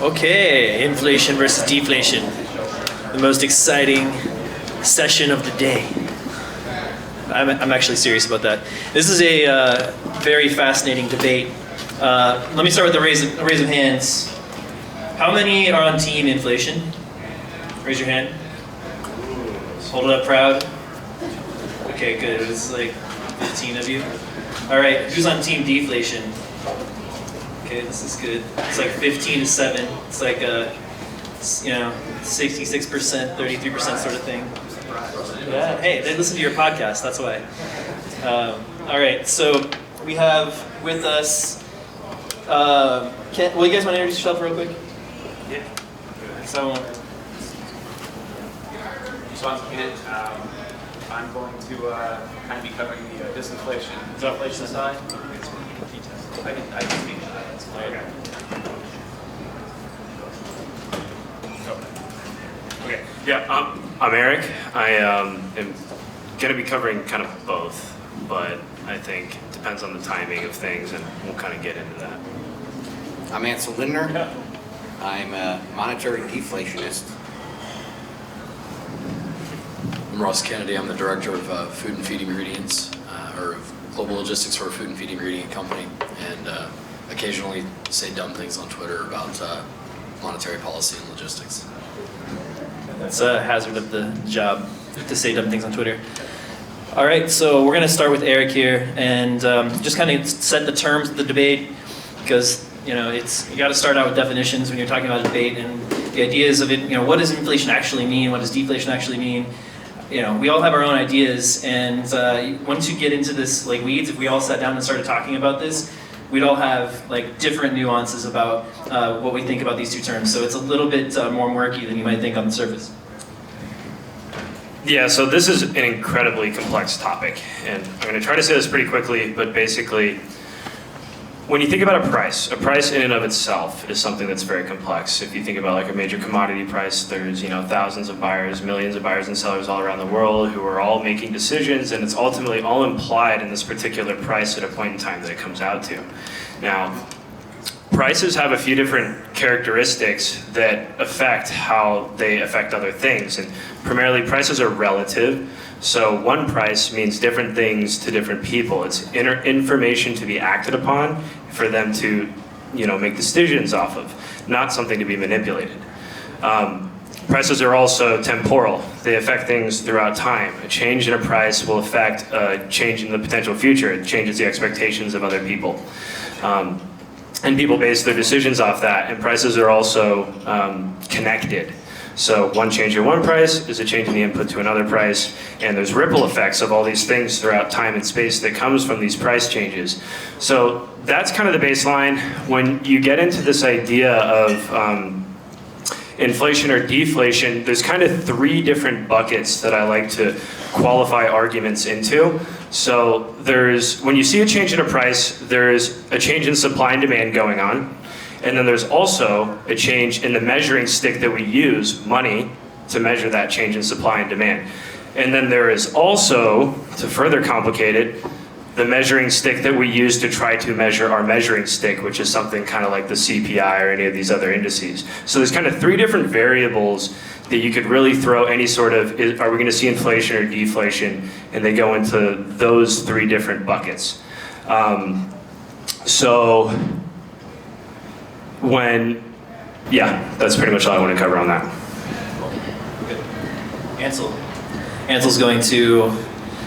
Okay, inflation versus deflation. The most exciting session of the day. I'm actually serious about that. This is a very fascinating debate. Let me start with a raise of hands. How many are on team inflation? Raise your hand. Hold it up proud. Okay, good. It was like 15 of you. All right, who's on team deflation? Okay, this is good. It's like 15 to 7. It's like a, 66%, 33% sort of thing. Yeah. Hey, they listen to your podcast. That's why. All right. So we have with us. Well, you guys want to introduce yourself real quick? Yeah. So. I'm Kent. I'm going to kind of be covering the disinflation side. I can speak to that. That's fine. Okay. Yeah, I'm Eric. I am going to be covering kind of both, but I think it depends on the timing of things, and we'll kind of get into that. I'm Ansel Lindner. Yeah. I'm a monetary deflationist. I'm Ross Kennedy. I'm the director of food and feed ingredients, or of global logistics for a food and feed ingredient company, and occasionally say dumb things on Twitter about monetary policy and logistics. That's a hazard of the job, to say dumb things on Twitter. All right, so we're going to start with Eric here and just kind of set the terms of the debate, because you got to start out with definitions when you're talking about a debate, and the ideas of it. What does inflation actually mean? What does deflation actually mean? We all have our own ideas, and once you get into this weeds, if we all sat down and started talking about this, we'd all have different nuances about what we think about these two terms. So it's a little bit more murky than you might think on the surface. Yeah, so this is an incredibly complex topic, and I'm going to try to say this pretty quickly, but basically, when you think about a price in and of itself is something that's very complex. If you think about a major commodity price, there's thousands of buyers, millions of buyers and sellers all around the world who are all making decisions, and it's ultimately all implied in this particular price at a point in time that it comes out to. Now, prices have a few different characteristics that affect how they affect other things, and primarily prices are relative. So one price means different things to different people. It's information to be acted upon for them to, make decisions off of, not something to be manipulated. Prices are also temporal. They affect things throughout time. A change in a price will affect a change in the potential future. It changes the expectations of other people. And people base their decisions off that. And prices are also connected. So one change in one price is a change in the input to another price, and there's ripple effects of all these things throughout time and space that comes from these price changes. So that's kind of the baseline. When you get into this idea of inflation or deflation, there's kind of three different buckets that I like to qualify arguments into. So when you see a change in a price, there's a change in supply and demand going on. And then there's also a change in the measuring stick that we use, money, to measure that change in supply and demand. And then there is also, to further complicate it, the measuring stick that we use to try to measure our measuring stick, which is something kind of like the CPI or any of these other indices. So there's kind of three different variables that you could really throw any sort of, are we going to see inflation or deflation? And they go into those three different buckets. That's pretty much all I want to cover on that. Good. Ansel's going to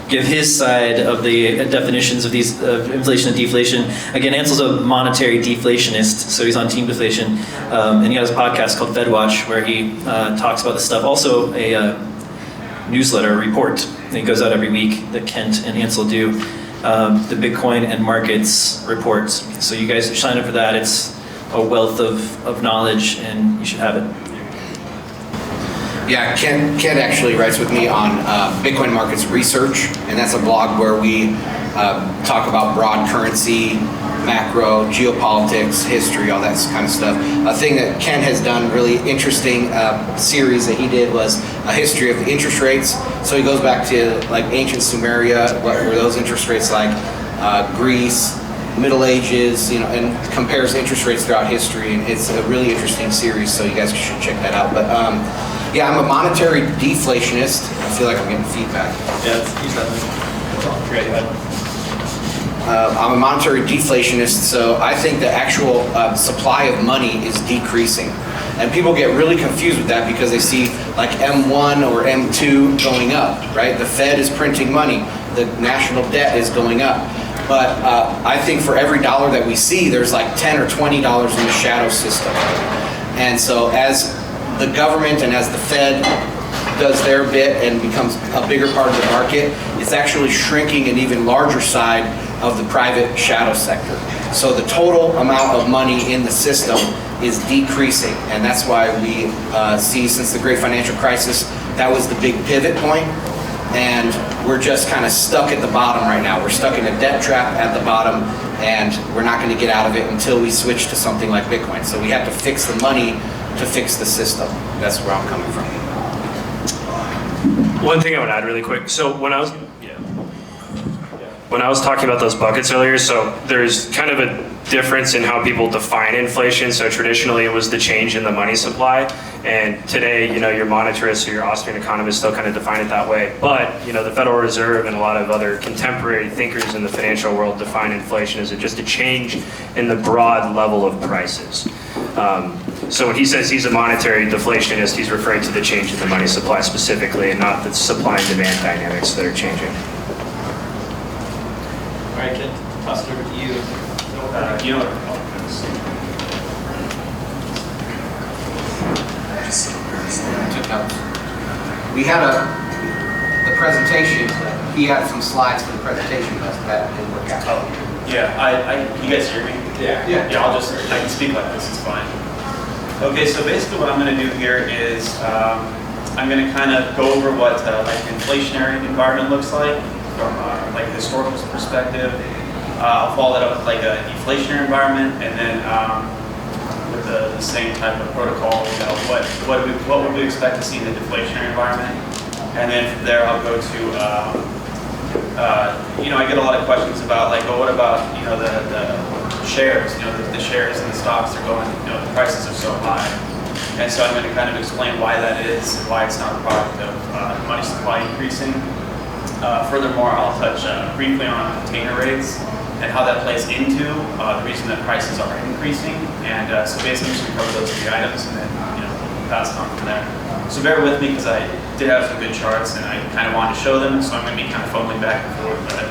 give his side of the definitions of these inflation and deflation. Again, Ansel's a monetary deflationist, so he's on team deflation, and he has a podcast called FedWatch where he talks about this stuff. Also, a newsletter, a report that goes out every week that Kent and Ansel do, the Bitcoin and Markets reports. So you guys should sign up for that. It's a wealth of knowledge, and you should have it. Yeah, Kent actually writes with me on Bitcoin Markets Research, and that's a blog where we talk about broad currency, macro, geopolitics, history, all that kind of stuff. A thing that Kent has done really interesting series that he did was a history of interest rates. So he goes back to ancient Sumeria, what were those interest rates like, Greece, Middle Ages, and compares interest rates throughout history. And it's a really interesting series, so you guys should check that out. But yeah, I'm a monetary deflationist. I feel like I'm getting feedback. Yeah, use that. Great. I'm a monetary deflationist, so I think the actual supply of money is decreasing. And people get really confused with that because they see like M1 or M2 going up, right? The Fed is printing money. The national debt is going up. But I think for every dollar that we see, there's like $10 or $20 in the shadow system. And so as the government and as the Fed does their bit and becomes a bigger part of the market, it's actually shrinking an even larger side of the private shadow sector. So the total amount of money in the system is decreasing, and that's why we see since the Great Financial Crisis, that was the big pivot point, and we're just kind of stuck at the bottom right now. We're stuck in a debt trap at the bottom, and we're not going to get out of it until we switch to something like Bitcoin. So we have to fix the money to fix the system. That's where I'm coming from. One thing I would add really quick. So when I was talking about those buckets earlier, so there's kind of a difference in how people define inflation. So traditionally it was the change in the money supply. And today, your monetarists or your Austrian economists still kind of define it that way. But, the Federal Reserve and a lot of other contemporary thinkers in the financial world define inflation as just a change in the broad level of prices. So when he says he's a monetary deflationist, he's referring to the change in the money supply specifically and not the supply and demand dynamics that are changing. All right, Kent, toss it over to you. Took notes. We had the presentation. He had some slides for the presentation, but that didn't work out. Oh, yeah. You guys hear me? Yeah. Yeah. I can speak like this. It's fine. Okay. So basically, what I'm going to do here is I'm going to kind of go over what like an inflationary environment looks like from like a historical perspective. I'll follow that up with like a deflationary environment, and then with the same type of protocol, what would we expect to see in the deflationary environment, and then from there I'll go to I get a lot of questions about like, well, what about the shares? The shares and the stocks are going, the prices are so high, and so I'm going to kind of explain why that is, and why it's not a product of money supply increasing. Furthermore, I'll touch briefly on container rates and how that plays into the reason that prices are increasing. And so basically, I'm just going to cover those three items and then pass it on from there. So bear with me because I did have some good charts and I kind of wanted to show them. So I'm going to be kind of fumbling back and forth, but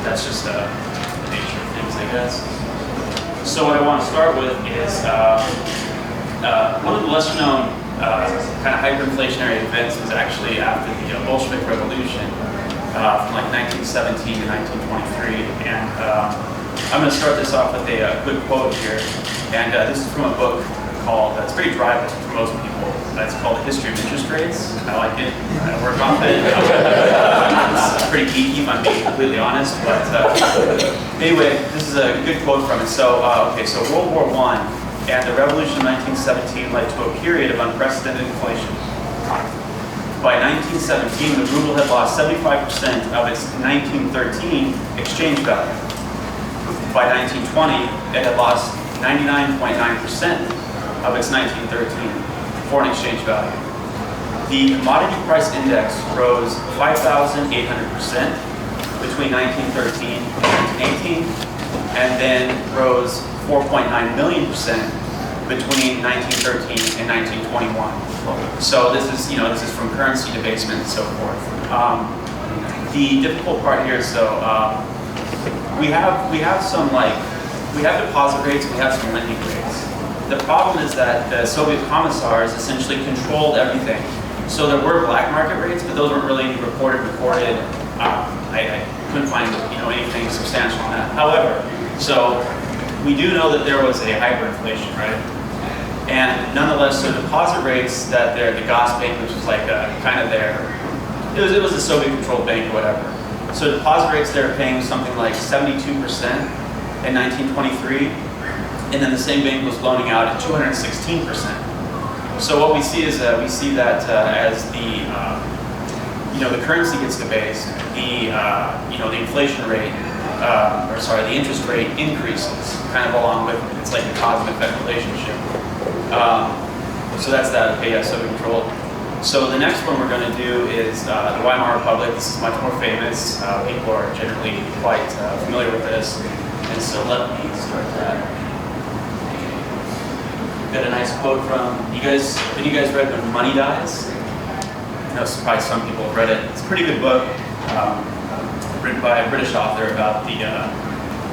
that's just the nature of things, I guess. So what I want to start with is one of the lesser known kind of hyperinflationary events was actually after the Bolshevik Revolution. From like 1917 to 1923, and I'm going to start this off with a quick quote here, and this is from a book called, it's pretty dry for most people, it's called The History of Interest Rates. I like it, I work on it, it's pretty geeky if I'm being completely honest, but anyway, this is a good quote from it. So, so World War I and the Revolution of 1917 led to a period of unprecedented inflation. By 1917, the ruble had lost 75% of its 1913 exchange value. By 1920, it had lost 99.9% of its 1913 foreign exchange value. The commodity price index rose 5,800% between 1913 and 1918, and then rose 4.9 million% between 1913 and 1921. So this is from currency debasement and so forth. The difficult part here is we have deposit rates, we have some lending rates. The problem is that the Soviet commissars essentially controlled everything. So there were black market rates, but those weren't really recorded. I couldn't find anything substantial on that. However, so we do know that there was a hyperinflation, right? And nonetheless, so deposit rates that the Gazbank, which was like kind of it was a Soviet-controlled bank or whatever. So deposit rates they're paying something like 72% in 1923, and then the same bank was loaning out at 216%. So what we see is we see that as the currency gets debased, the inflation rate the interest rate increases kind of along with it. It's like a cause and effect relationship. So that's that. Okay, yeah, so control. So the next one we're going to do is the Weimar Republic. This is much more famous. People are generally quite familiar with this. And so let me start that. Got a nice quote from, you guys, have you guys read When Money Dies? I know probably some people have read it. It's a pretty good book, written by a British author about the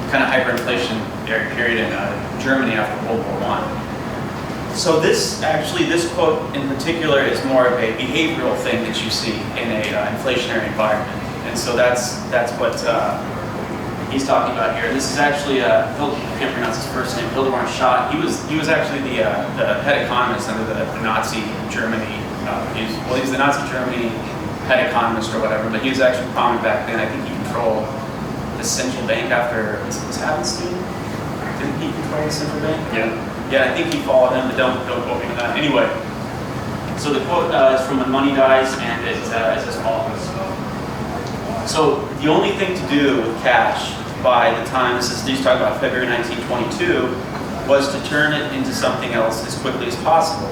kind of hyperinflationary period in Germany after World War I. So this quote in particular is more of a behavioral thing that you see in a inflationary environment. And so that's what he's talking about here. This is actually, I can't pronounce his first name, Hildegard Schott. He was actually the head economist under the Nazi Germany. He was the Nazi Germany head economist or whatever, but he was actually prominent back then. I think he controlled the central bank after, was Havenstein? Didn't he control the central bank? Yeah, I think he followed him, but don't quote me on that. Anyway, so the quote is from When Money Dies, and it is as follows. So the only thing to do with cash by the time, he's talking about February 1922, was to turn it into something else as quickly as possible.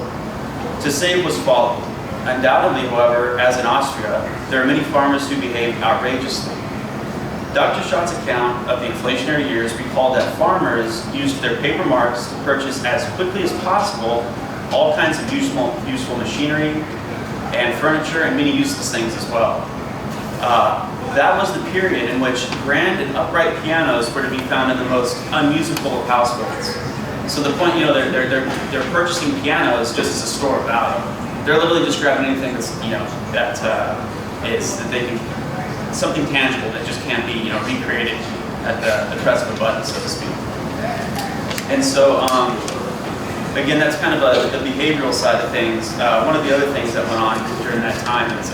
To save was folly. Undoubtedly, however, as in Austria, there are many farmers who behaved outrageously. Dr. Schott's account of the inflationary years recalled that farmers used their paper marks to purchase as quickly as possible all kinds of useful machinery and furniture and many useless things as well. That was the period in which grand and upright pianos were to be found in the most unmusical of households. So the point, they're purchasing pianos just as a store of value. They're literally just grabbing anything that's, that they can, something tangible that just can't be, recreated at the press of a button, so to speak. And so, again, that's kind of the behavioral side of things. One of the other things that went on during that time is,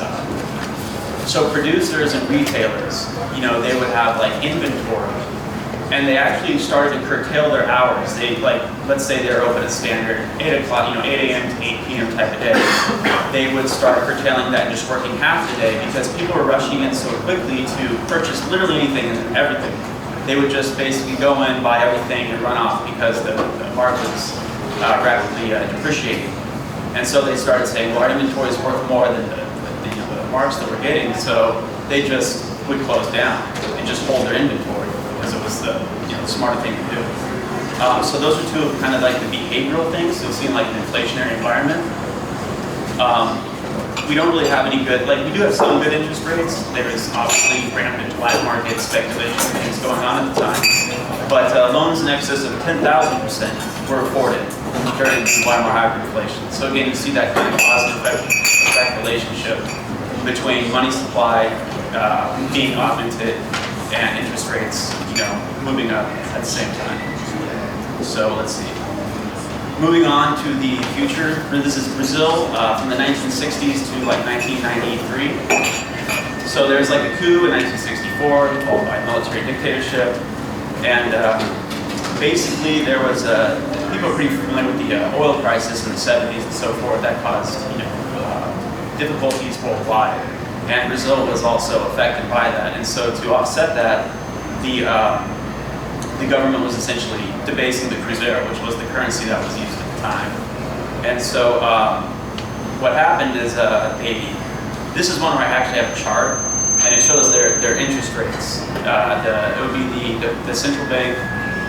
so producers and retailers, they would have like inventory, and they actually started to curtail their hours. They let's say they're open at standard 8 o'clock, 8 a.m. to 8 p.m. type of day. They would start curtailing that and just working half the day because people were rushing in so quickly to purchase literally anything and everything. They would just basically go in, buy everything, and run off because the market was rapidly depreciating. And so they started saying, well, our inventory is worth more than the marks that we're getting, so they just would close down and just hold their inventory because it was the smarter thing to do. So those are two of kind of like the behavioral things you'll see in like an inflationary environment. We don't really have any good, we do have some good interest rates. There is obviously rampant black market speculation things going on at the time. But loans in excess of 10,000% were afforded during the Weimar hyperinflation. So again, you see that kind of cause and effect relationship between money supply being augmented and interest rates, moving up at the same time. So let's see. Moving on to the future. This is Brazil from the 1960s to like 1993. So there's like a coup in 1964 followed by military dictatorship, and basically there was people are pretty familiar with the oil crisis in the 70s and so forth that caused difficulties worldwide, and Brazil was also affected by that. And so to offset that, the government was essentially debasing the cruzeiro, which was the currency that was used at the time. And so what happened is this is one where I actually have a chart, and it shows their interest rates. It would be the central bank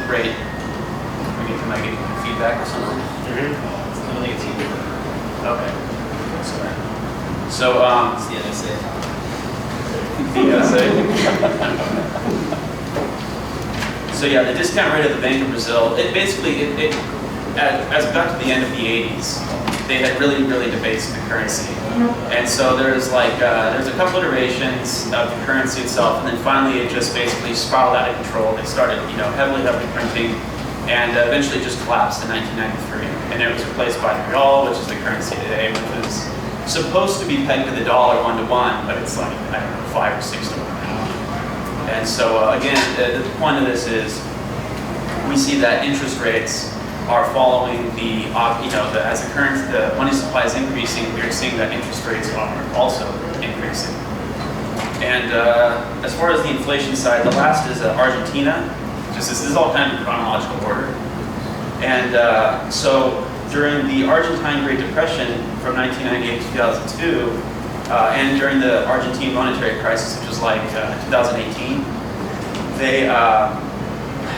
rate. Can I get feedback or something? I don't think it's either. Okay. Sorry. So It's the NSA. So yeah, the discount rate of the Bank of Brazil, it basically, as we got to the end of the 80s, they had really debased the currency. And so there's a couple iterations of the currency itself, and then finally it just basically spiraled out of control. They started, heavily printing, and eventually just collapsed in 1993. And it was replaced by the real, which is the currency today, which is supposed to be pegged to the dollar 1-to-1, but it's like, 5 or 6 to 1 now. And so again, the point of this is we see that interest rates are following as the money supply is increasing, we're seeing that interest rates are also increasing. And as far as the inflation side, the last is Argentina. This is all kind of in chronological order. And so during the Argentine Great Depression from 1998 to 2002, and during the Argentine monetary crisis, which was like 2018, they,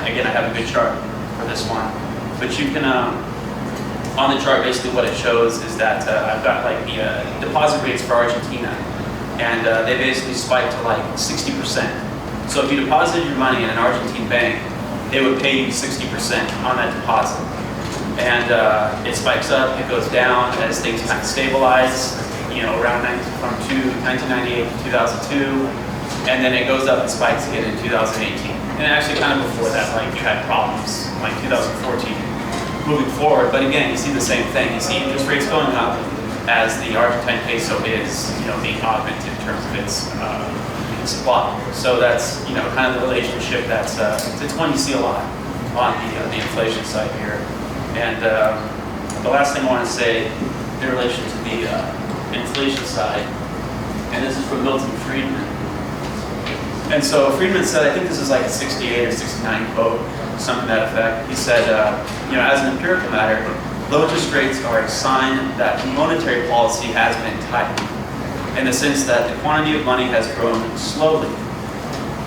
again, I have a good chart for this one, but you can, on the chart, basically what it shows is that I've got like the deposit rates for Argentina, and they basically spiked to like 60%. So if you deposited your money in an Argentine bank, they would pay you 60% on that deposit. And it spikes up, it goes down as things kind of stabilize, you know, around 1998 to 2002, and then it goes up and spikes again in 2018. And actually kind of before that, like you had problems, like 2014, moving forward. But again, you see the same thing. You see interest rates going up as the Argentine peso is, you know, being augmented in terms of its supply. So that's, you know, kind of the relationship that's it's one you see a lot on the inflation side here. And the last thing I want to say in relation to the inflation side, and this is from Milton Friedman. And so Friedman said, I think this is like a 68 or 69 quote, something to that effect. He said, you know, as an empirical matter, low interest rates are a sign that monetary policy has been tightened, in the sense that the quantity of money has grown slowly.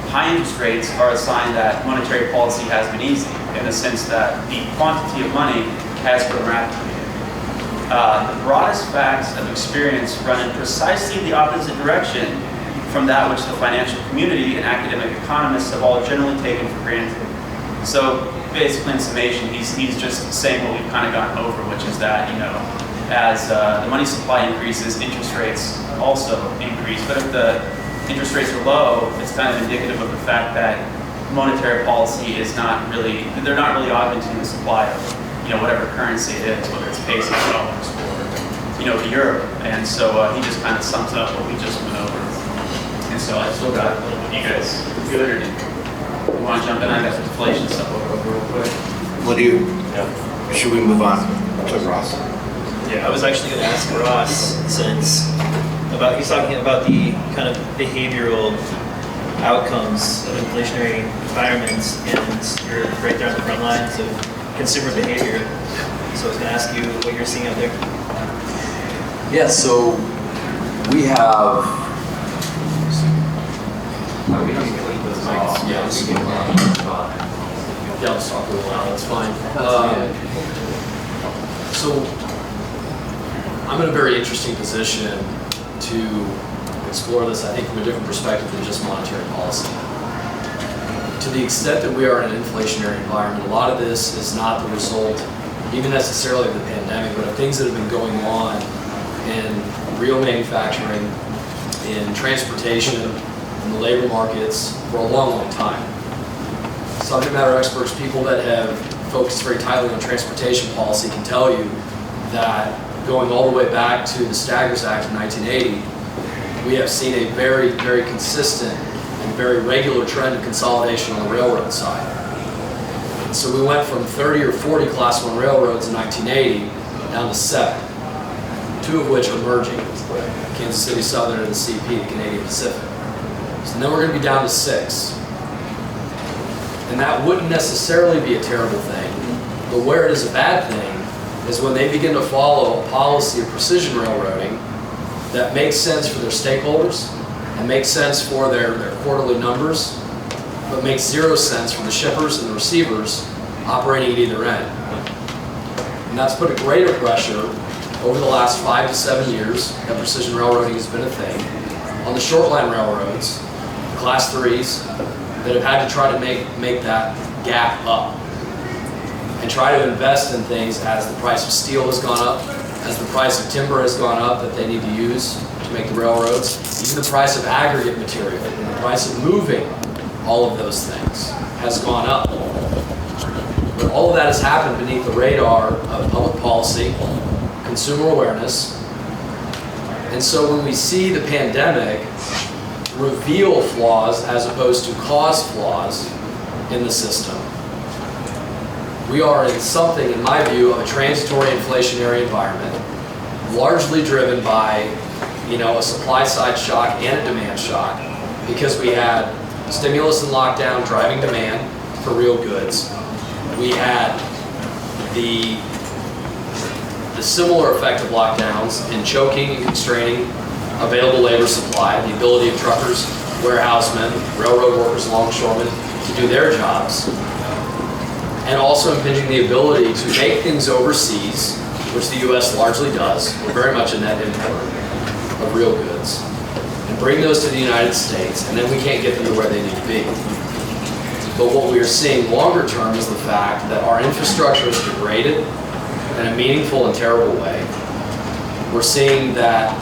High interest rates are a sign that monetary policy has been easy, in the sense that the quantity of money has grown rapidly. The broadest facts of experience run in precisely the opposite direction from that which the financial community and academic economists have all generally taken for granted. So basically, in summation, he's just saying what we've kind of gotten over, which is that, you know, as the money supply increases, interest rates also increase. But if the interest rates are low, it's kind of indicative of the fact that monetary policy is not really, they're not really augmenting the supply of, you know, whatever currency it is, whether it's pesos, dollars, or, you know, the euro. And so he just kind of sums up what we just went over. And so I still got a little bit. You guys good, or do you want to jump in? I got the deflation stuff over real quick. What do you? Should we move on to Ross? Yeah, I was actually going to ask Ross, since he's talking about the kind of behavioral outcomes of inflationary environments, and you're right there on the front lines of consumer behavior. So I was going to ask you what you're seeing out there. Yeah, so we have. Yeah, let's talk a little while, that's fine. So I'm in a very interesting position to explore this, I think, from a different perspective than just monetary policy. To the extent that we are in an inflationary environment, a lot of this is not the result, even necessarily of the pandemic, but of things that have been going on in real manufacturing, in transportation, in the labor markets for a long, long time. Subject matter experts, people that have focused very tightly on transportation policy, can tell you that going all the way back to the Staggers Act of 1980, we have seen a very, very consistent and very regular trend of consolidation on the railroad side. So we went from 30 or 40 Class 1 railroads in 1980 down to 7, 2 of which are merging, Kansas City Southern and the CP, the Canadian Pacific. So now we're going to be down to 6. And that wouldn't necessarily be a terrible thing, but where it is a bad thing is when they begin to follow a policy of precision railroading that makes sense for their stakeholders and makes sense for their quarterly numbers, but makes 0 sense for the shippers and the receivers operating at either end. And that's put a greater pressure over the last 5 to 7 years that precision railroading has been a thing on the short line railroads, Class 3s, that have had to try to make that gap up and try to invest in things as the price of steel has gone up, as the price of timber has gone up that they need to use to make the railroads, even the price of aggregate material, and the price of moving all of those things has gone up. But all of that has happened beneath the radar of public policy, consumer awareness. And so when we see the pandemic reveal flaws as opposed to cause flaws in the system, we are in something, in my view, of a transitory inflationary environment, largely driven by, a supply side shock and a demand shock, because we had stimulus and lockdown driving demand for real goods. We had the similar effect of lockdowns in choking and constraining available labor supply, the ability of truckers, warehousemen, railroad workers, longshoremen to do their jobs, and also impinging the ability to make things overseas, which the U.S. largely does. We're very much a net importer of real goods, and bring those to the United States, and then we can't get them to where they need to be. But what we are seeing longer term is the fact that our infrastructure is degraded in a meaningful and terrible way. We're seeing that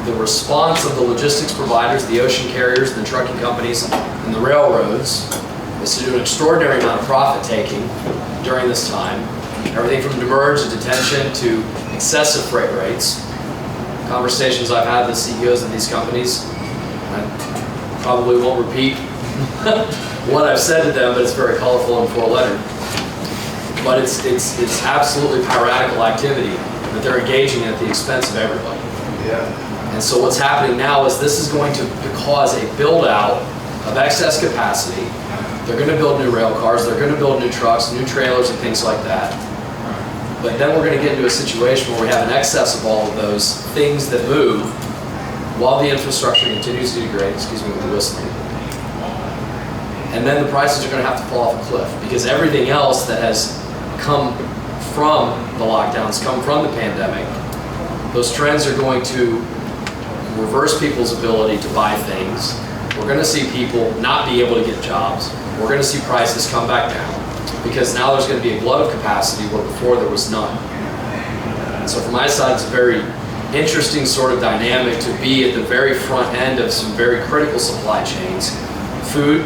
the response of the logistics providers, the ocean carriers, the trucking companies, and the railroads is to do an extraordinary amount of profit taking during this time. Everything from demurrage to detention to excessive freight rates. Conversations I've had with CEOs of these companies, I probably won't repeat what I've said to them, but it's very colorful and four-lettered. But it's absolutely piratical activity that they're engaging in at the expense of everybody. Yeah. And so what's happening now is this is going to cause a build-out of excess capacity. They're going to build new rail cars, they're going to build new trucks, new trailers, and things like that. But then we're going to get into a situation where we have an excess of all of those things that move while the infrastructure continues to degrade, excuse me with the whistling. And then the prices are going to have to fall off a cliff because everything else that has come from the lockdowns, come from the pandemic, those trends are going to reverse people's ability to buy things. We're going to see people not be able to get jobs. We're going to see prices come back down because now there's going to be a glut of capacity where before there was none. And so from my side, it's a very interesting sort of dynamic to be at the very front end of some very critical supply chains. Food,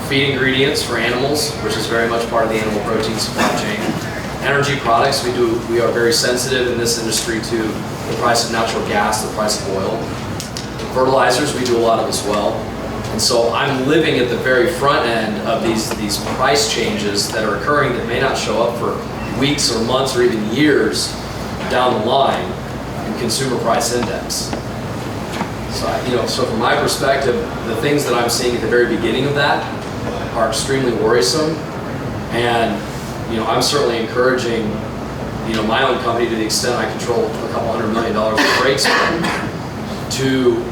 feed ingredients for animals, which is very much part of the animal protein supply chain. Energy products, we are very sensitive in this industry to the price of natural gas, the price of oil. Fertilizers, we do a lot of as well. And so I'm living at the very front end of these price changes that are occurring that may not show up for weeks or months or even years down the line in consumer price index. So from my perspective, the things that I'm seeing at the very beginning of that are extremely worrisome. And I'm certainly encouraging my own company, to the extent I control a couple $100 million of freight spend, to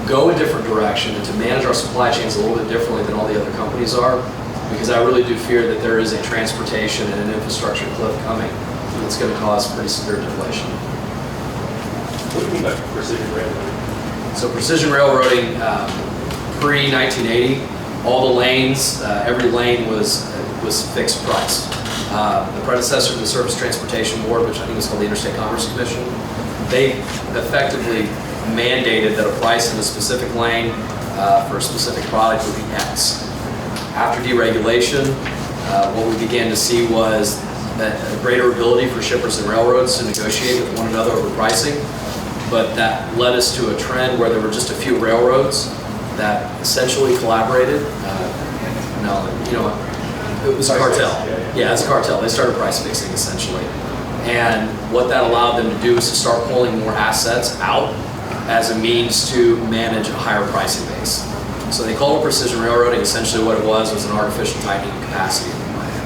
go a different direction and to manage our supply chains a little bit differently than all the other companies are, because I really do fear that there is a transportation and an infrastructure cliff coming that's going to cause pretty severe deflation. What do you mean by precision railroading? So precision railroading, pre-1980, all the lanes, every lane was fixed price. The predecessor to the Surface Transportation Board, which I think was called the Interstate Commerce Commission, they effectively mandated that a price in a specific lane for a specific product would be X. After deregulation, what we began to see was a greater ability for shippers and railroads to negotiate with one another over pricing, but that led us to a trend where there were just a few railroads that essentially collaborated. It was a cartel. Yeah, it's a cartel. They started price fixing essentially. And what that allowed them to do is to start pulling more assets out as a means to manage a higher pricing base. So they called it precision railroading. Essentially what it was an artificial tightening of capacity in the market.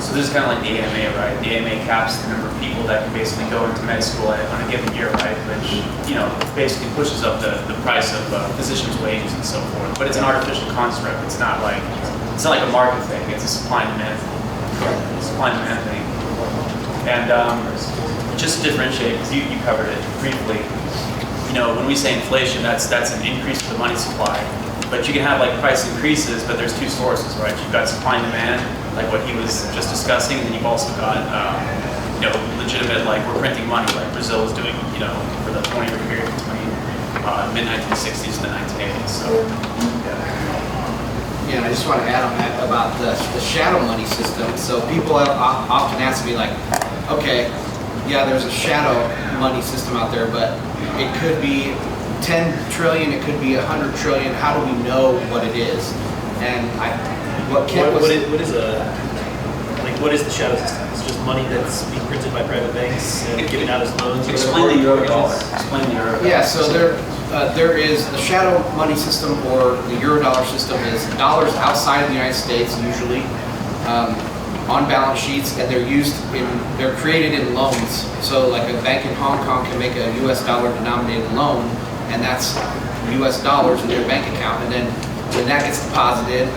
So this is kind of like the AMA, right? The AMA caps the number of people that can basically go into med school on a given year, right? Which, basically pushes up the price of physicians' wages and so forth. But it's an artificial construct. It's not like a market thing. It's a supply and demand thing. It's a supply and demand thing. And just to differentiate, because you covered it briefly, when we say inflation, that's an increase of the money supply. But you can have price increases, but there's two sources, right? You've got supply and demand, like what he was just discussing, and then you've also got legitimate, we're printing money, like Brazil is doing, for the 20-year period between mid-1960s and the 1980s. So, Yeah, and I just want to add on that about the shadow money system. So people have often ask me okay, yeah, there's a shadow money system out there, but it could be 10 trillion, it could be 100 trillion. How do we know what it is? And what is the shadow system? It's just money that's being printed by private banks and given out as loans. Explain the euro dollar. Explain the euro dollar. Yeah, so there there is the shadow money system, or the Eurodollar system, is dollars outside of the United States, usually, on balance sheets, and they're created in loans. So like a bank in Hong Kong can make a US dollar denominated loan, and that's US dollars in their bank account, and then when that gets deposited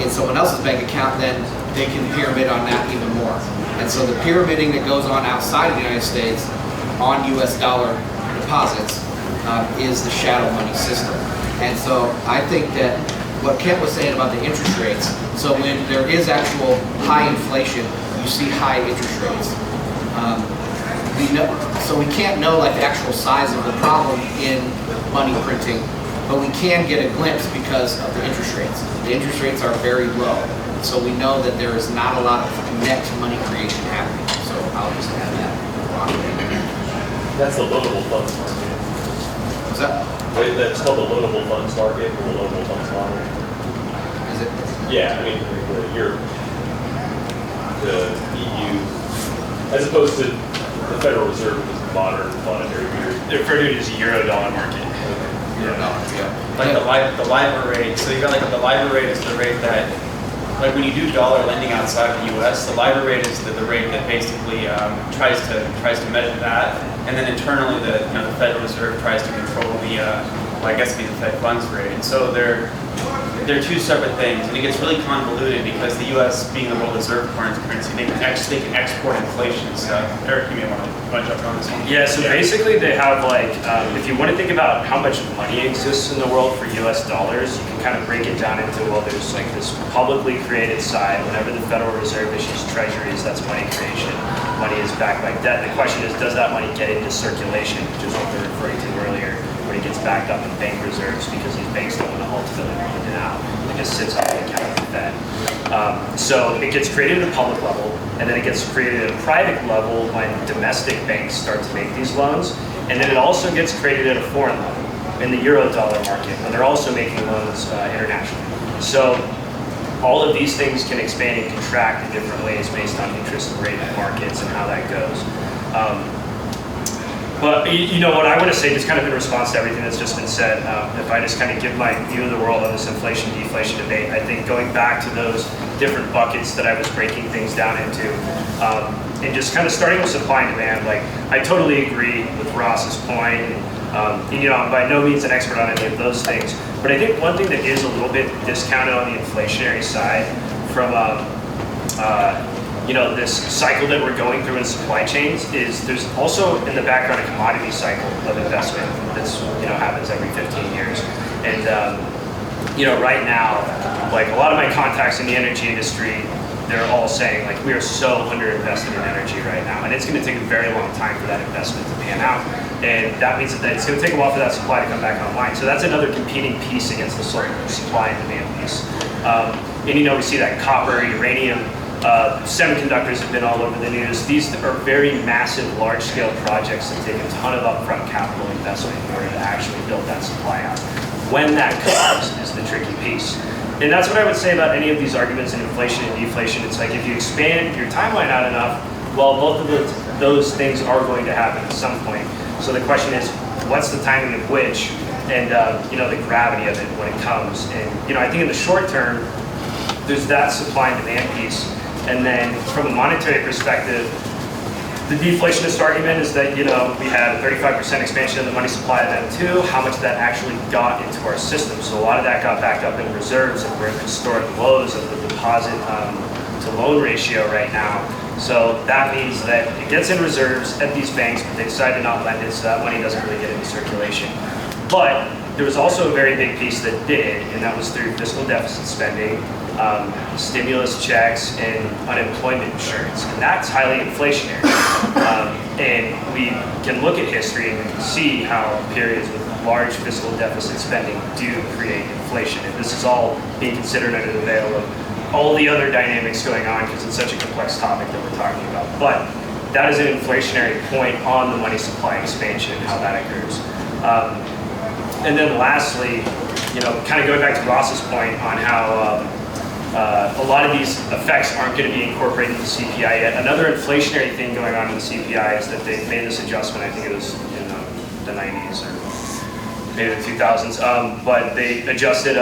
in someone else's bank account, then they can pyramid on that even more. And so the pyramiding that goes on outside of the United States on US dollar deposits is the shadow money system. And so I think that what Kent was saying about the interest rates, so when there is actual high inflation, you see high interest rates. So we can't know like the actual size of the problem in money printing, but we can get a glimpse because of the interest rates. The interest rates are very low, so we know that there is not a lot of net money creation happening. So I'll just add that. That's the loanable funds market. What's that? Wait, that's called the loanable funds market, or the loanable funds model. Is it? Yeah, I mean, the EU, as opposed to the Federal Reserve, which is the modern monetary period. They refer to it as a Eurodollar market. Like the LIBOR rate. So you got like the LIBOR rate is the rate that, like when you do dollar lending outside of the U.S., the LIBOR rate is the rate that basically tries to measure that, and then internally the Federal Reserve tries to control the well, I guess it'd be the Fed funds rate. And so they're two separate things, and it gets really convoluted because the U.S. being the world reserve currency, they can export inflation and stuff. Eric, you may want to jump on this one. Yeah, so basically they have like, if you want to think about how much money exists in the world for US dollars, you can kind of break it down into, well, there's like this publicly created side. Whenever the Federal Reserve issues treasuries, that's money creation. Money is backed by debt. The question is, does that money get into circulation, which is what we were referring to earlier, when it gets backed up in bank reserves because these banks don't want to ultimately lend it out. It just sits on the account of the Fed. So it gets created at a public level, and then it gets created at a private level when domestic banks start to make these loans, and then it also gets created at a foreign level in the Eurodollar market when they're also making loans internationally. So all of these things can expand and contract in different ways based on interest rate markets and how that goes. But you know what I want to say, just kind of in response to everything that's just been said, if I just kind of give my view of the world on this inflation deflation debate, I think going back to those different buckets that I was breaking things down into, and just kind of starting with supply and demand, like I totally agree with Ross's point, and you know, I'm by no means an expert on any of those things, but I think one thing that is a little bit discounted on the inflationary side from you know, this cycle that we're going through in supply chains is there's also in the background a commodity cycle of investment that's, you know, happens every 15 years. And, you know, right now, like a lot of my contacts in the energy industry, they're all saying like we are so underinvested in energy right now, and it's going to take a very long time for that investment to pan out, and that means that it's going to take a while for that supply to come back online. So that's another competing piece against the sort of supply and demand piece. And you know, we see that copper, uranium, semiconductors have been all over the news. These are very massive, large-scale projects that take a ton of upfront capital investment in order to actually build that supply out. When that comes is the tricky piece. And that's what I would say about any of these arguments in inflation and deflation. It's like if you expand your timeline out enough, well, both of those things are going to happen at some point. So the question is, what's the timing of which, and you know, the gravity of it when it comes. And you know, I think in the short term, there's that supply and demand piece. And then from a monetary perspective, the deflationist argument is that, you know, we had a 35% expansion of the money supply then too. How much of that actually got into our system? So a lot of that got backed up in reserves, and we're at historic lows of the deposit to loan ratio right now. So that means that it gets in reserves at these banks, but they decide to not lend it, so that money doesn't really get into circulation. But there was also a very big piece that did, and that was through fiscal deficit spending, stimulus checks, and unemployment insurance. And that's highly inflationary. And we can look at history and we can see how periods with large fiscal deficit spending do create inflation. And this is all being considered under the veil of all the other dynamics going on because it's such a complex topic that we're talking about. But that is an inflationary point on the money supply expansion and how that occurs. And then lastly, you know, kind of going back to Ross's point on how a lot of these effects aren't going to be incorporated into CPI yet. Another inflationary thing going on in the CPI is that they've made this adjustment, I think it was in the 90s or maybe the 2000s, but they adjusted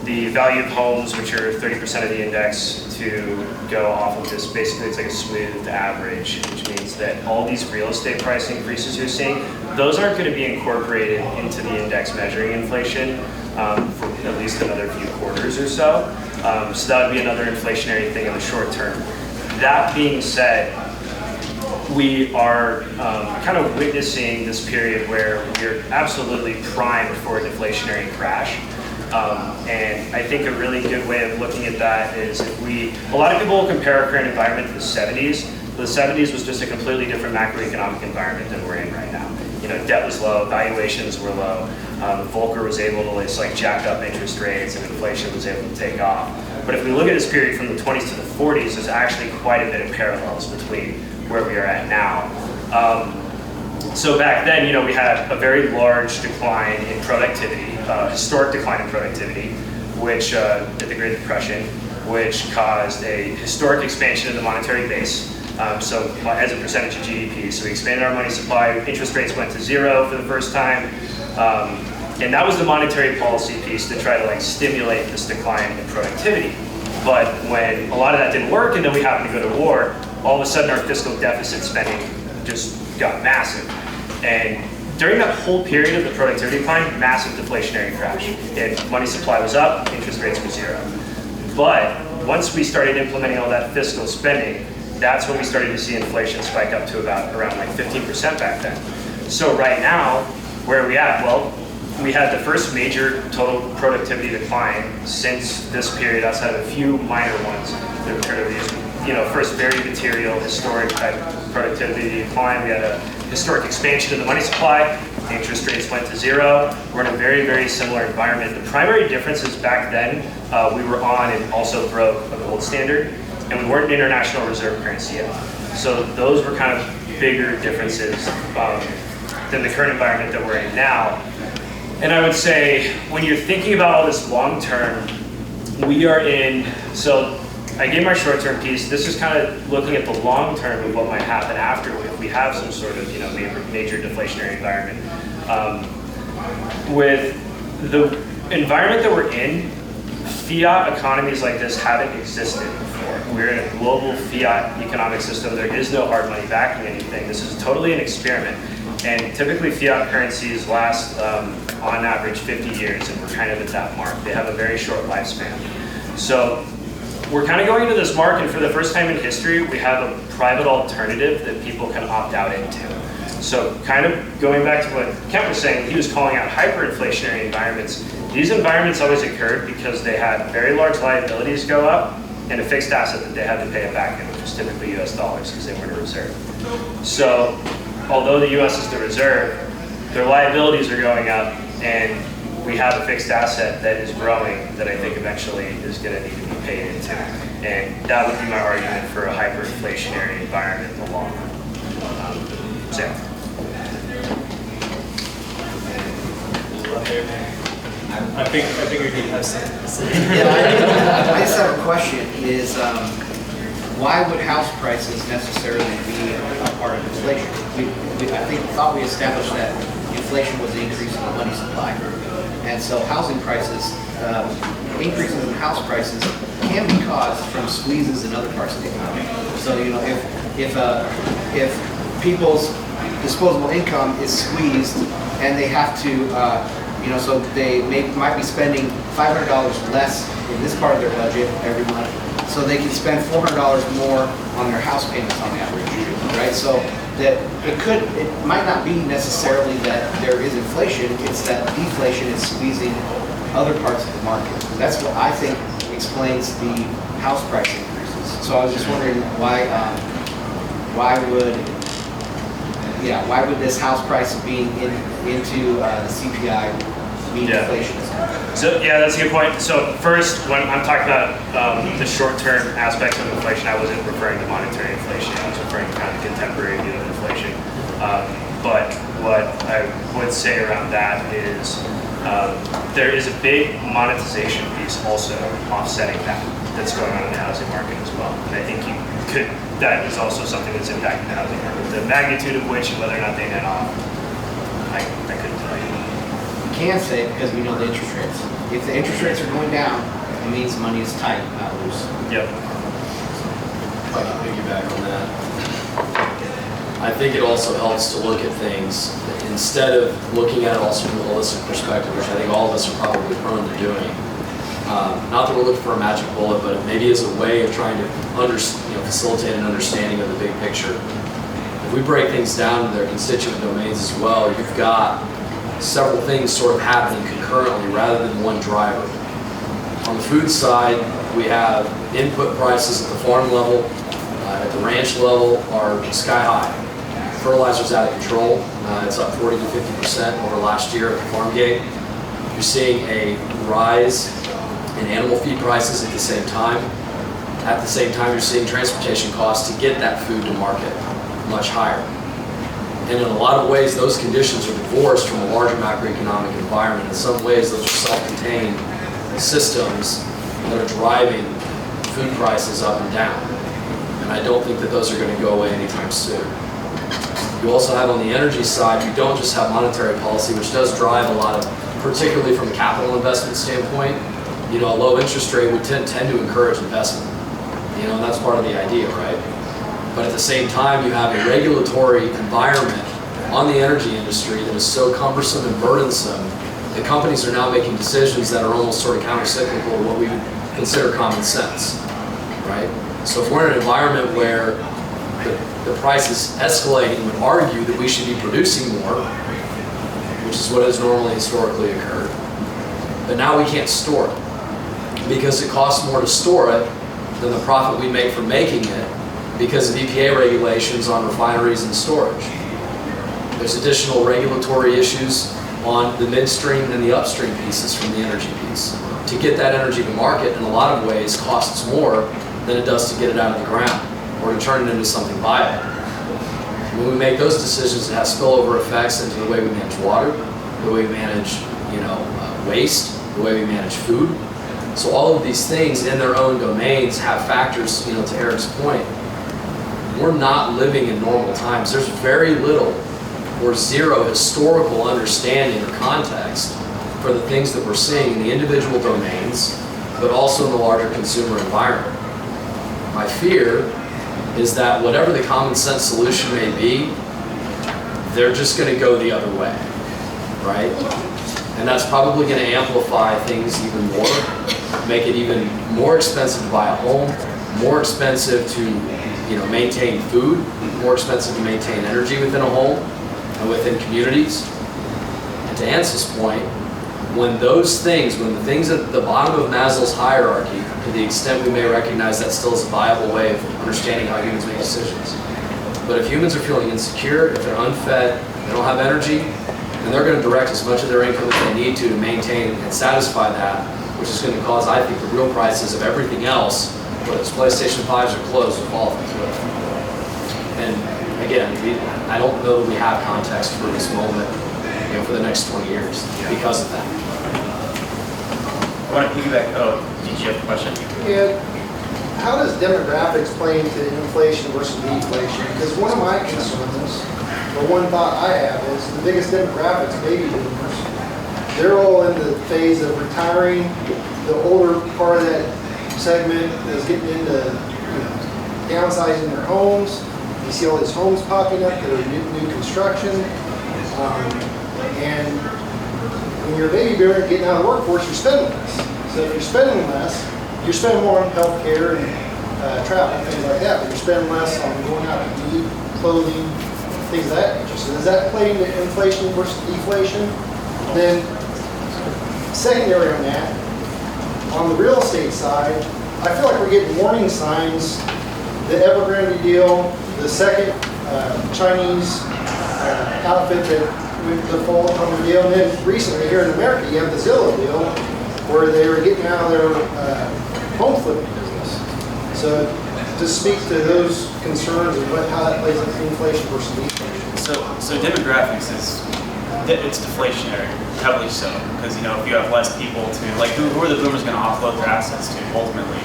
the value of homes, which are 30% of the index, to go off of this. Basically, it's like a smooth average, which means that all these real estate price increases you're seeing, those aren't going to be incorporated into the index measuring inflation for at least another few quarters or so. So that would be another inflationary thing in the short term. That being said, we are kind of witnessing this period where we're absolutely primed for a deflationary crash. And I think a really good way of looking at that is if a lot of people will compare our current environment to the 70s. The 70s was just a completely different macroeconomic environment than we're in right now. You know, debt was low, valuations were low, Volcker was able to jack up interest rates, and inflation was able to take off. But if we look at this period from the 20s to the 40s, there's actually quite a bit of parallels between where we are at now. So back then, we had a very large decline in productivity, historic decline in productivity, which at the Great Depression, which caused a historic expansion in the monetary base. So as a percentage of GDP, so we expanded our money supply, interest rates went to zero for the first time, and that was the monetary policy piece to try to stimulate this decline in productivity. But when a lot of that didn't work, and then we happened to go to war, all of a sudden our fiscal deficit spending just got massive. And during that whole period of the productivity decline, massive deflationary crash. And money supply was up, interest rates were zero. But once we started implementing all that fiscal spending, that's when we started to see inflation spike up to around 15% back then. So right now, where are we at? Well, we had the first major total productivity decline since this period, outside of a few minor ones that occurred over the years. First very material, historic type productivity decline. We had a historic expansion of the money supply. Interest rates went to zero. We're in a very, very similar environment. The primary difference is back then we were on and also broke a gold standard, and we weren't an international reserve currency yet. So those were kind of bigger differences than the current environment that we're in now. And I would say when you're thinking about all this long term, we are in, so I gave my short-term piece. This is kind of looking at the long term of what might happen after if we have some sort of major deflationary environment. With the environment that we're in, fiat economies like this haven't existed before. We're in a global fiat economic system. There is no hard money backing anything. This is totally an experiment. And typically fiat currencies last on average 50 years, and we're kind of at that mark. They have a very short lifespan. So we're kind of going into this mark, and for the first time in history, we have a private alternative that people can opt out into. So kind of going back to what Kent was saying, he was calling out hyperinflationary environments. These environments always occurred because they had very large liabilities go up and a fixed asset that they had to pay it back in, which was typically US dollars because they weren't a reserve. So although the US is the reserve, their liabilities are going up, and we have a fixed asset that is growing that I think eventually is going to need to be paid into. And that would be my argument for a hyperinflationary environment in the long run. Sam. I figured you'd have something to say. Yeah, I just have a question, is why would house prices necessarily be a part of inflation? I thought we established that inflation was the increase in the money supply. And so housing prices, increases in house prices can be caused from squeezes in other parts of the economy. So, if people's disposable income is squeezed and they have to, so they might be spending $500 less in this part of their budget every month, so they can spend $400 more on their house payments on average, right? So that it might not be necessarily that there is inflation, it's that deflation is squeezing other parts of the market. That's what I think explains the house price increases. So I was just wondering why would this house price being into the CPI mean deflation? So yeah, that's a good point. So first, when I'm talking about the short-term aspects of inflation, I wasn't referring to monetary inflation. I was referring to kind of contemporary view of inflation. But what I would say around that is there is a big monetization piece also offsetting that's going on in the housing market as well. And I think that is also something that's impacting the housing market. The magnitude of which and whether or not they net off, I couldn't tell you. can say because we know the interest rates. If the interest rates are going down, it means money is tight, not loose. Yep. If I can piggyback on that. I think it also helps to look at things instead of looking at it also from a holistic perspective, which I think all of us are probably prone to doing. Not that we're looking for a magic bullet, but maybe as a way of trying to facilitate an understanding of the big picture. If we break things down to their constituent domains as well, you've got several things sort of happening concurrently rather than one driver. On the food side, we have input prices at the farm level, at the ranch level are sky high. Fertilizer's out of control. It's up 40 to 50% over last year at the farm gate. You're seeing a rise in animal feed prices at the same time. At the same time, you're seeing transportation costs to get that food to market much higher. And in a lot of ways, those conditions are divorced from a larger macroeconomic environment. In some ways, those are self-contained systems that are driving food prices up and down. And I don't think that those are going to go away anytime soon. You also have on the energy side, you don't just have monetary policy, which does drive a lot of, particularly from a capital investment standpoint, a low interest rate would tend to encourage investment. And that's part of the idea, right? But at the same time, you have a regulatory environment on the energy industry that is so cumbersome and burdensome that companies are now making decisions that are almost sort of counter-cyclical to what we would consider common sense, right? So if we're in an environment where the price is escalating, we would argue that we should be producing more, which is what has normally historically occurred. But now we can't store it because it costs more to store it than the profit we make from making it because of EPA regulations on refineries and storage. There's additional regulatory issues on the midstream and the upstream pieces from the energy piece. To get that energy to market in a lot of ways costs more than it does to get it out of the ground or to turn it into something viable. When we make those decisions, it has spillover effects into the way we manage water, the way we manage waste, the way we manage food. So all of these things in their own domains have factors, to Eric's point. We're not living in normal times. There's very little or zero historical understanding or context for the things that we're seeing in the individual domains, but also in the larger consumer environment. My fear is that whatever the common sense solution may be, they're just going to go the other way, right? And that's probably going to amplify things even more, make it even more expensive to buy a home, more expensive to maintain food, more expensive to maintain energy within a home and within communities. And to Ansel's point, when the things at the bottom of Maslow's hierarchy, to the extent we may recognize that still is a viable way of understanding how humans make decisions. But if humans are feeling insecure, if they're unfed, they don't have energy, then they're going to direct as much of their income as they need to maintain and satisfy that, which is going to cause, I think, the real prices of everything else, whether it's PlayStation 5s or clothes, to fall off the cliff. And again, I don't know that we have context for this moment, for the next 20 years because of that. I want to piggyback. Oh, did you have a question? Yeah. How does demographics play into inflation versus deflation? Because one of my concerns, or one thought I have, is the biggest demographics, baby boomers. They're all in the phase of retiring. The older part of that segment is getting into downsizing their homes. You see all these homes popping up that are new construction. And when you're a baby boomer getting out of the workforce, you're spending less. So if you're spending less, you're spending more on healthcare and travel, things like that, but you're spending less on going out to eat, clothing, things of that nature. So does that play into inflation versus deflation? Then secondary on that, on the real estate side, I feel like we're getting warning signs. The Evergrande deal, the second Chinese outfit that went default on the deal, and then recently here in America, you have the Zillow deal where they were getting out of their home flipping business. So to speak to those concerns and how that plays into inflation versus deflation. So demographics it's deflationary, heavily so, because if you have less people to who are the boomers going to offload their assets to ultimately?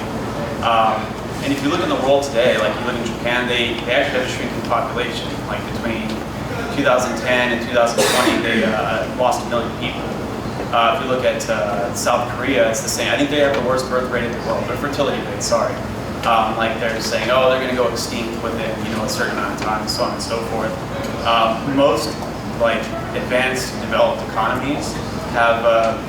And if you look in the world today, like you look in Japan, they actually have a shrinking population. Like between 2010 and 2020, they lost 1 million people. If you look at South Korea, it's the same. I think they have the worst birth rate in the world, their fertility rate, sorry. Like they're saying, oh, they're going to go extinct within, a certain amount of time, so on and so forth. Most like advanced developed economies have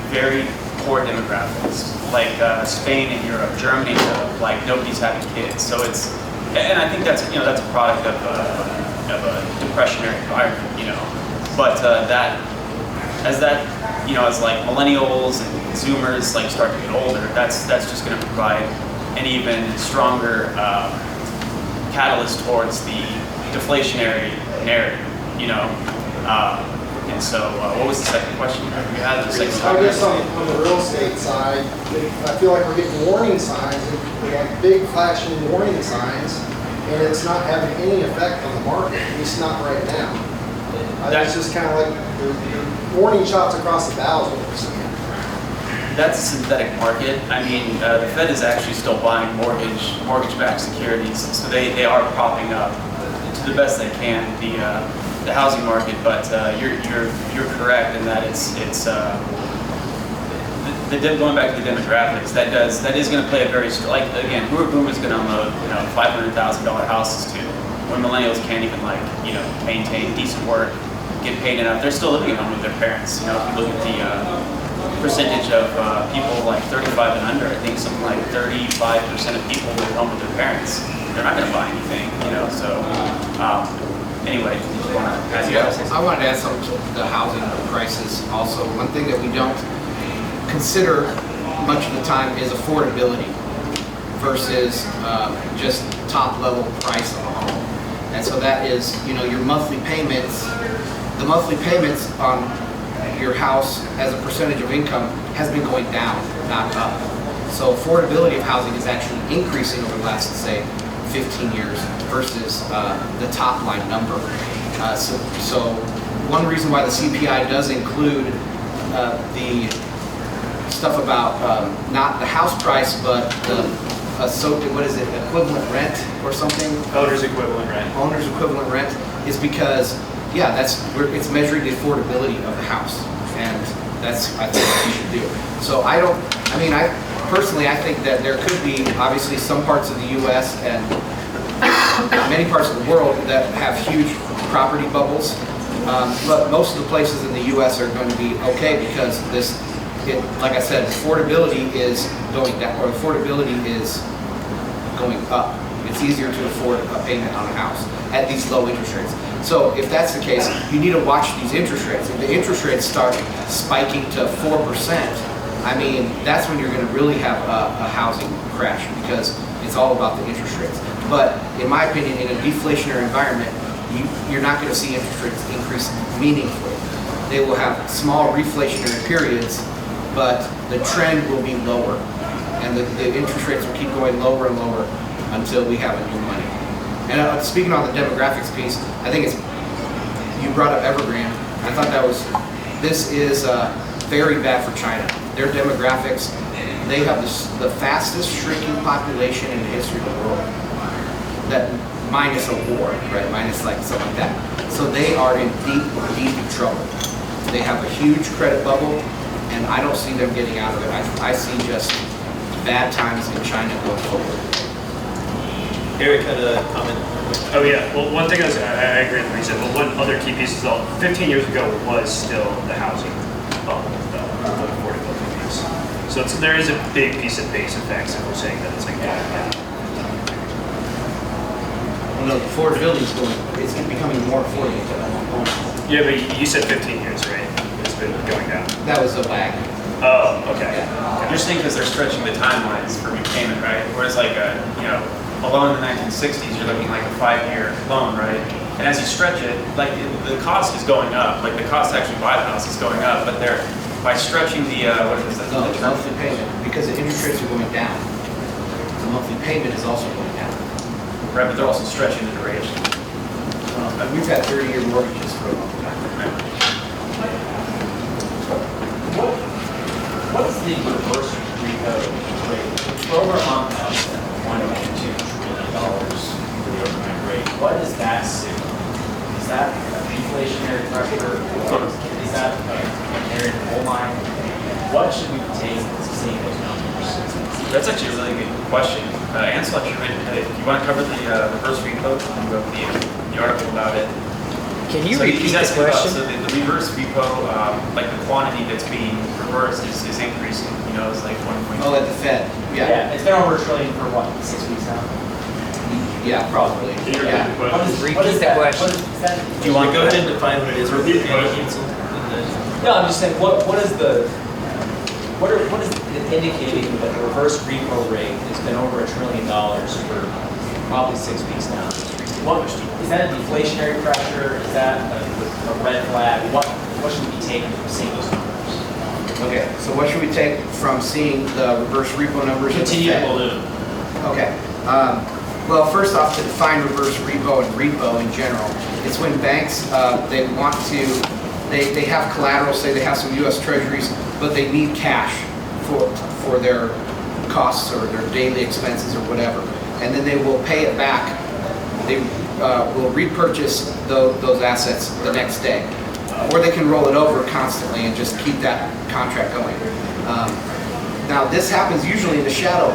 very poor demographics, like Spain and Europe, Germany, like nobody's having kids. So it's, and I think that's that's a product of a depressionary environment, But as like millennials and Zoomers like start to get older, that's just going to provide an even stronger catalyst towards the deflationary narrative, And so, what was the second question? You had the second I guess on the real estate side, I feel like we're getting warning signs, like big flashing warning signs, and it's not having any effect on the market, at least not right now. It's just kind of like the warning shots across the bows what we're seeing. That's a synthetic market. I mean, the Fed is actually still buying mortgage-backed securities, so they are propping up to the best they can the housing market. But you're correct in that it's going back to the demographics. That is going to play a very again, who are boomers going to unload $500,000 houses to when millennials can't even maintain decent work, get paid enough. They're still living at home with their parents. If you look at the percentage of people like 35 and under, I think something like 35% of people live at home with their parents. They're not going to buy anything, So anyway, did you want to add something? I wanted to add something to the housing crisis also. One thing that we don't consider much of the time is affordability versus just top level price of a home. And so that is, your monthly payments. The monthly payments on your house as a percentage of income has been going down, not up. So affordability of housing is actually increasing over the last, say, 15 years versus the top line number. So one reason why the CPI does include the stuff about not the house price, but what is it, equivalent rent or something? Owner's equivalent rent. Owner's equivalent rent is because, it's measuring the affordability of the house, and that's, I think, what you should do. So I personally, I think that there could be, obviously, some parts of the U.S. and many parts of the world that have huge property bubbles, but most of the places in the U.S. are going to be okay because like I said, affordability is going down, or affordability is going up. It's easier to afford a payment on a house at these low interest rates. So if that's the case, you need to watch these interest rates. If the interest rates start spiking to 4%, that's when you're going to really have a housing crash because it's all about the interest rates. But in my opinion, in a deflationary environment, you're not going to see interest rates increase meaningfully. They will have small reflationary periods, but the trend will be lower. And the interest rates will keep going lower and lower until we have a new money. And speaking on the demographics piece, I think you brought up Evergrande. I thought this is very bad for China. Their demographics, they have the fastest shrinking population in the history of the world. That minus a war, right? Minus something like that. So they are in deep trouble. They have a huge credit bubble, and I don't see them getting out of it. I see just bad times in China going forward. Eric had a comment. Oh yeah, well one thing I agree with what you said, but one other key piece is that 15 years ago was still the housing bubble, the affordability piece. So there is a big piece of base effects if we're saying that it's yeah. Well, no, affordability is becoming more affordable to own. Yeah, but you said 15 years, right? It's been going down. That was a lag. Oh, okay. You're saying because they're stretching the timelines for repayment, right? Whereas a loan in the 1960s, you're looking like a 5-year loan, right? And as you stretch it, the cost is going up. Like the cost to actually buy the house is going up, but by stretching the monthly payment, because the interest rates are going down, the monthly payment is also going down. Right, but they're also stretching the duration. We've had 30-year mortgages for a long time. What is the reverse repo rate? Over on $1.2 trillion for the overnight rate. What does that signal? Is that a deflationary pressure? Is that an area in the coal mine? what should we be taking to seeing those numbers? That's actually a really good question. Ansel actually read it. You want to cover the reverse repo? You wrote the article about it. Can you So repeat he's the asking about, question? so the reverse repo, like the quantity that's being reversed is increasing. You know, it's like 1.2. Oh, at the Fed. Yeah, it's been over $1 trillion for what, 6 weeks now? Yeah, probably. Can you repeat Yeah. the question? What is the that? question. What is that? Do you want to go ahead and define what it is? Repeat the question. No, I'm just saying, what is it indicating that the reverse repo rate has been over $1 trillion for probably 6 weeks now? What, is that a deflationary pressure? Is that a red flag? What should we be taking from seeing those numbers? Okay, so what should we take from seeing the reverse repo numbers? at the Continue to Fed? balloon. Okay. Well, first off, to define reverse repo and repo in general, it's when banks, they want to, they have collateral, say they have some U.S. treasuries, but they need cash for their costs or their daily expenses or whatever. And then they will pay it back. They will repurchase those assets the next day. Or they can roll it over constantly and just keep that contract going. Now, this happens usually in the shadow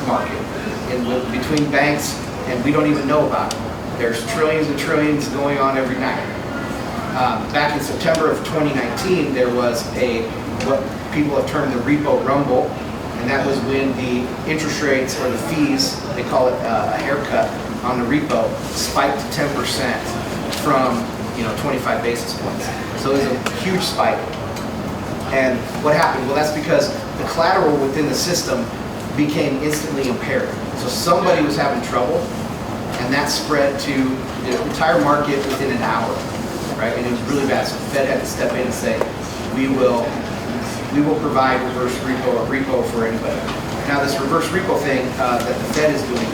market, between banks, and we don't even know about it. There's trillions and trillions going on every night. Back in September of 2019, there was what people have termed the Repo Rumble, and that was when the interest rates or the fees, they call it a haircut on the repo, spiked to 10% from 25 basis points. So it was a huge spike. And what happened? Well, that's because the collateral within the system became instantly impaired. So somebody was having trouble, and that spread to the entire market within an hour, right? And it was really bad. So the Fed had to step in and say, we will provide reverse repo or repo for anybody. Now this reverse repo thing that the Fed is doing,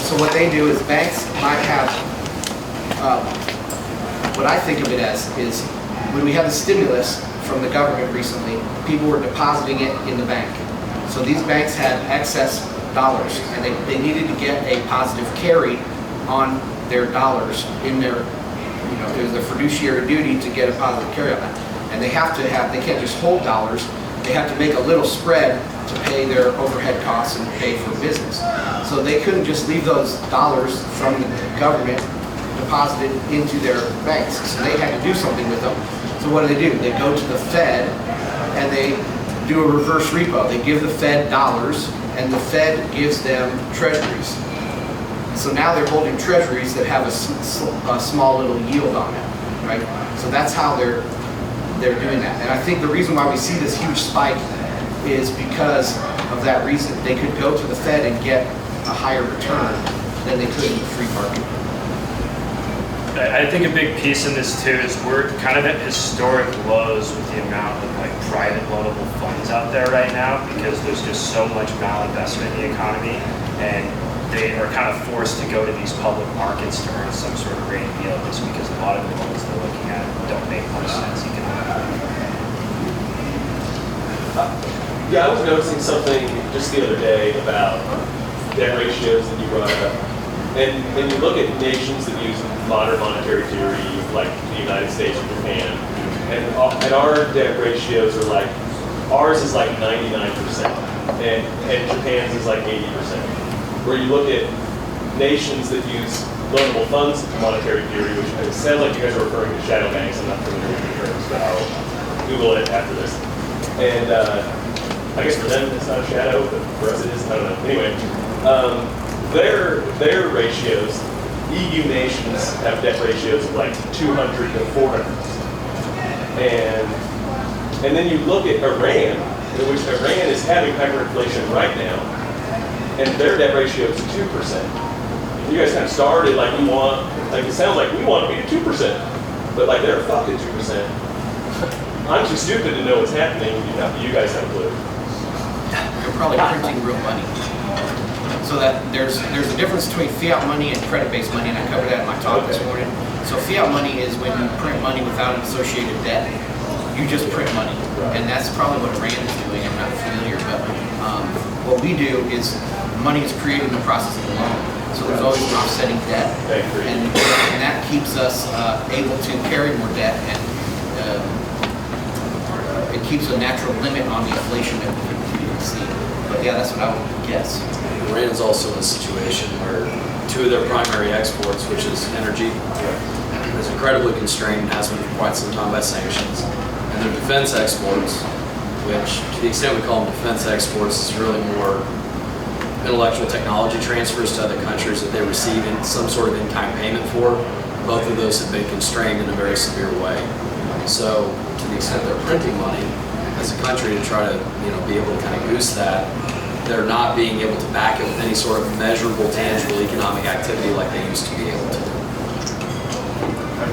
so what they do is banks might have, what I think of it as is when we had the stimulus from the government recently, people were depositing it in the bank. So these banks had excess dollars, and they needed to get a positive carry on their dollars in their, it was their fiduciary duty to get a positive carry on that. And they can't just hold dollars, they have to make a little spread to pay their overhead costs and pay for business. So they couldn't just leave those dollars from the government deposited into their banks. So they had to do something with them. So what do? They go to the Fed and they do a reverse repo. They give the Fed dollars and the Fed gives them treasuries. So now they're holding treasuries that have a small little yield on them, right? So that's how they're doing that. And I think the reason why we see this huge spike is because of that reason. They could go to the Fed and get a higher return than they could in the free market. I think a big piece in this too is we're kind of at historic lows with the amount of private loanable funds out there right now, because there's just so much malinvestment in the economy, and they are kind of forced to go to these public markets to earn some sort of rate deal, just because a lot of the loans they're looking at don't make much sense economically. Yeah, I was noticing something just the other day about debt ratios that you brought up. And you look at nations that use modern monetary theory, like the United States and Japan, and our debt ratios are like, ours is like 99%, and Japan's is like 80%. Where you look at nations that use loanable funds monetary theory, which it sounds like you guys are referring to shadow banks. I'm not familiar with the terms, but I'll Google it after this. And I guess for them it's not a shadow, but for us it is. I don't know. Anyway. Their ratios, EU nations have debt ratios of like 200 to 400. And then you look at Iran, in which Iran is having hyperinflation right now, and their debt ratio is 2%. You guys kind of started like it sounds like we want to be at 2%, but like they're fucked at 2%. I'm too stupid to know what's happening. You guys have a clue. They're probably printing real money. So that there's a difference between fiat money and credit-based money, and I covered that in my talk this morning. So fiat money is when you print money without an associated debt. You just print money, and that's probably what Iran is doing. I'm not familiar, but what we do is money is created in the process of the loan. So there's always an offsetting debt, and that keeps us able to carry more debt and it keeps a natural limit on the inflation that we continue to see. But yeah, that's what I would guess. Iran is also in a situation where two of their primary exports, which is energy, is incredibly constrained and has been for quite some time by sanctions. And their defense exports, which to the extent we call them defense exports, is really more intellectual technology transfers to other countries that they receive in some sort of in-kind payment for. Both of those have been constrained in a very severe way. So to the extent they're printing money as a country to try to be able to kind of goose that, they're not being able to back it with any sort of measurable, tangible economic activity like they used to be able to.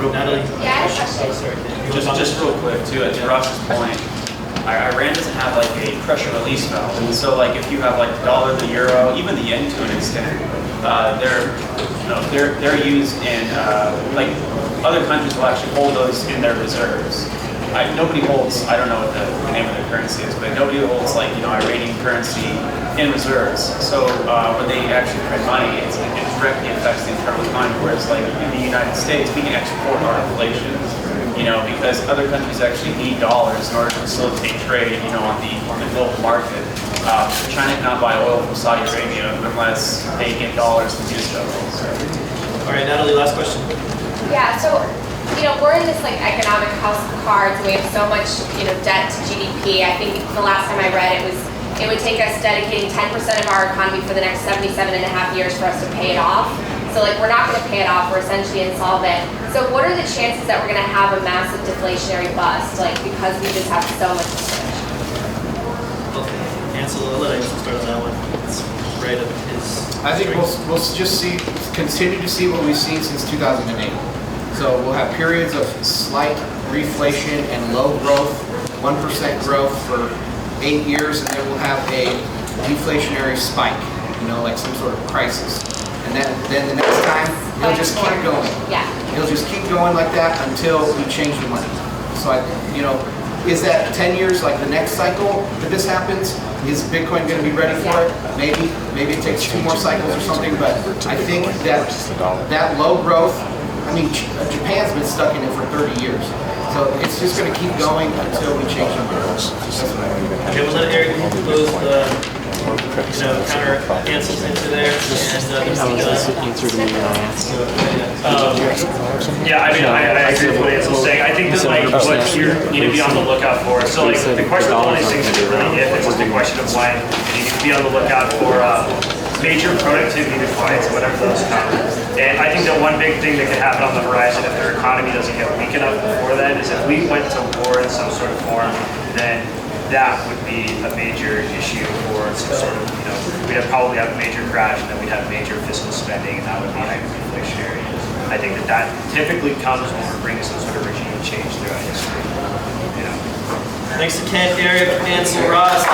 Natalie? Yeah, Just real quick too, to Ross's point, Iran doesn't have like a pressure release valve, and so like if you have like the dollar, the euro, even the yen to an extent, they're used in like other countries will actually hold those in their reserves. Nobody holds, I don't know what the name of their currency is, but nobody holds like Iranian currency in reserves. So when they actually print money, it directly affects the internal economy. Whereas like in the United States, we can export our inflation. Because other countries actually need dollars in order to facilitate trade, on the global market. China cannot buy oil from Saudi Arabia unless they get dollars to do so. All right, Natalie, last question. Yeah, so, we're in this like economic house of cards and we have so much, debt to GDP. I think the last time I read it would take us dedicating 10% of our economy for the next 77 and a half years for us to pay it off. So like we're not going to pay it off, we're essentially insolvent. So what are the chances that we're going to have a massive deflationary bust, like because we just have so much inflation? Ansel, I'll let Ansel start on that one. It's right of his. I think we'll just continue to see what we've seen since 2008. So we'll have periods of slight reflation and low growth, 1% growth for 8 years, and then we'll have a deflationary spike, like some sort of crisis. And then the next time, it'll just keep going. Yeah. It'll just keep going like that until we change the money. So, is that 10 years like the next cycle that this happens? Is Bitcoin going to be ready for it? Maybe it takes 2 more cycles or something, but I think that low growth, Japan's been stuck in it for 30 years. So it's just going to keep going until we change the money. Okay, we'll let Eric close the counter Ansel's into there, and Yeah, I agree with what Ansel's saying. I think that what you need to be on the lookout for. So the question of all these things is really if, it's just a question of when. You need to be on the lookout for major productivity declines, whatever those come. And I think that one big thing that could happen on the horizon if their economy doesn't get weak enough before then is if we went to war in some sort of form, then that would be a major issue for some sort of, we'd probably have a major crash and then we'd have major fiscal spending and that would be hyperinflationary. I think that typically comes when we're bringing some sort of regime change throughout history. thanks to Ken, Eric, Ansel, Ross.